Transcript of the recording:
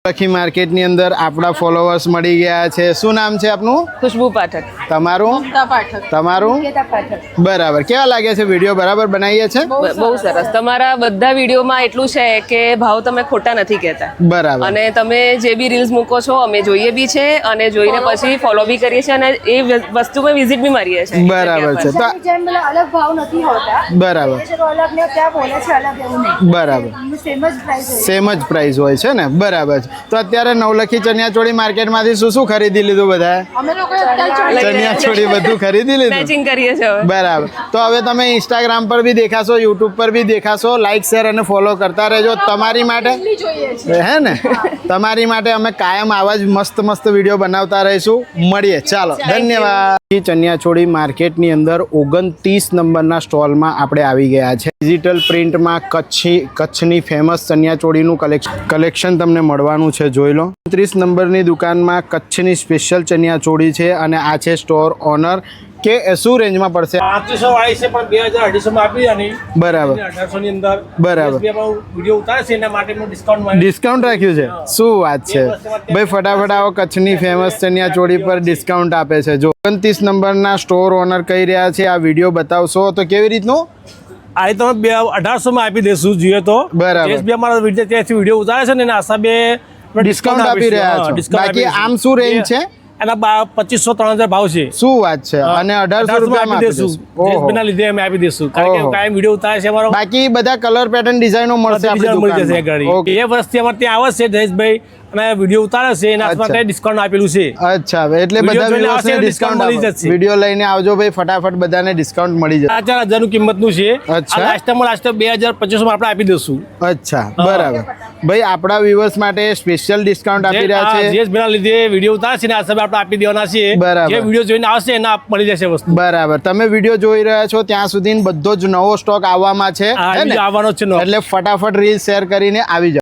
લખી માર્કેટની અંદર આપણા ફોલોવર્સ મળી ગયા છે। શું નામ છે આપનું? ખુશ્બુ પાઠક। તમારું? તમારું? બરાબર। કેવા લાગે છે વિડીયો? બરાબર બનાવીએ છે? બહુ સરસ। તમારા બધા વિડીયોમાં એટલું છે કે ભાવ તમે ખોટા નથી કહેતા। બરાબર। અને તમે જે બી રીલ્સ મૂકો છો અમે જોઈએ બી છે અને જોઈને પછી ફોલો બી કરીએ છીએ અને એ વસ્તુમાં વિઝિટ બી મારીએ છીએ। બરાબર છે। તો અલગ ભાવ નથી હોતા। બરાબર અલગ ને ત્યાં બોલે છે અલગ એવું નહીં। બરાબર। સેમ જ પ્રાઇસ સેમ જ પ્રાઇસ હોય છે ને? બરાબર છે। તો અત્યારે નવલખી ચણિયાચોળી માર્કેટમાંથી શું શું ખરીદી લીધું બધાએ? અમે લોકો અત્યારે ચણિયાચોળી બધું ખરીદી લીધું? મેચિંગ કરીએ છીએ હવે। બરાબર। તો હવે તમે ઇન્સ્ટાગ્રામ પર બી દેખાશો, યુટ્યુબ પર બી દેખાશો, લાઈક શેર અને ફોલો કરતા રહેજો તમારી માટે, હે ને? તમારી માટે અમે કાયમ આવા જ મસ્ત મસ્ત વિડીયો બનાવતા રહીશું। મળીએ, ચાલો, ધન્યવાદ। ચણિયાચોળી માર્કેટની અંદર 29 નંબરના સ્ટોલમાં આપણે આવી ગયા છે। ડિજિટલ પ્રિન્ટમાં કચ્છની ફેમસ ચણિયાચોળીનું કલેક્શન તમને મળવાનું છે, જોઈ લો। 29 નંબરની દુકાનમાં કચ્છની સ્પેશિયલ ચણિયાચોળી છે અને આ છે સ્ટોર ઓનર કે શું રેન્જમાં પડશે? 3500 વાળી છે પણ 2200 માં આપી દેવાની। બરાબર 1800 ની અંદર બરાબર વિડિયો ઉતારે છે એના માટે ડિસ્કાઉન્ટ મળે। ડિસ્કાઉન્ટ રાખ્યું છે? શું વાત છે ભાઈ! ફટાફટ આવો, કચ્છની ફેમસ ચણિયાચોળી પર ડિસ્કાઉન્ટ આપે છે। જો 29 નંબરના સ્ટોર ઓનર કહી રહ્યા છે, આ વિડીયો બતાવશો તો કેવી રીતનું? આ તમે 1800 માં આપી દેશું જોઈએ તો। બરાબર। જે અમારા વિડીયો ઉતારે છે ને એના હિસાબે ડિસ્કાઉન્ટ આપી રહ્યા છો। બાકી આમ શું રેન્જ છે? એના 2500 3000 ભાવ છે। શું વાત છે! અને 1800 રૂપિયામાં આપી દેશું? જેસબીના લીધે અમે આપી દેશું કારણ કે કાયમ વિડીયો ઉતારે છે અમારો। બાકી બધા કલર પેટર્ન ડિઝાઇનો મળશે આપણી મળી જશે દુકાનમાં? ગાડી। એ વર્ષથી અમારે ત્યાં આવે છે જયેશભાઈ અને વિડીયો ઉતારે છે એના માટે ડિસ્કાઉન્ટ આપેલું છે। અચ્છા, એટલે બધા વ્યુઅર્સને ડિસ્કાઉન્ટ મળી આપો। જશે। વિડીયો લઈને આવજો ભાઈ, ફટાફટ બધાને ડિસ્કાઉન્ટ મળી જશે। 4000 નું કિંમતનું છે। અચ્છા। લાસ્ટ 2500 માં આપણે આપી દેશું। અચ્છા, બરાબર ભાઈ। આપણા વ્યુઅર્સ માટે સ્પેશિયલ ડિસ્કાઉન્ટ આપી રહ્યા છે। જેસબીના લીધે વિડીયો ઉતારે છે ને આ સમય આપણે આપી દેવાના છે। બરાબર। જે વિડીયો જોઈને આવશે એના મળી જશે વસ્તુ। બરાબર। તમે વિડીયો જોઈ રહ્યા છો ત્યાં સુધી બધો જ નવો સ્ટોક આવવામાં છે, હે ને? આવવાનો છે એટલે ફટાફટ રીલ શેર કરીને આવી જાઓ।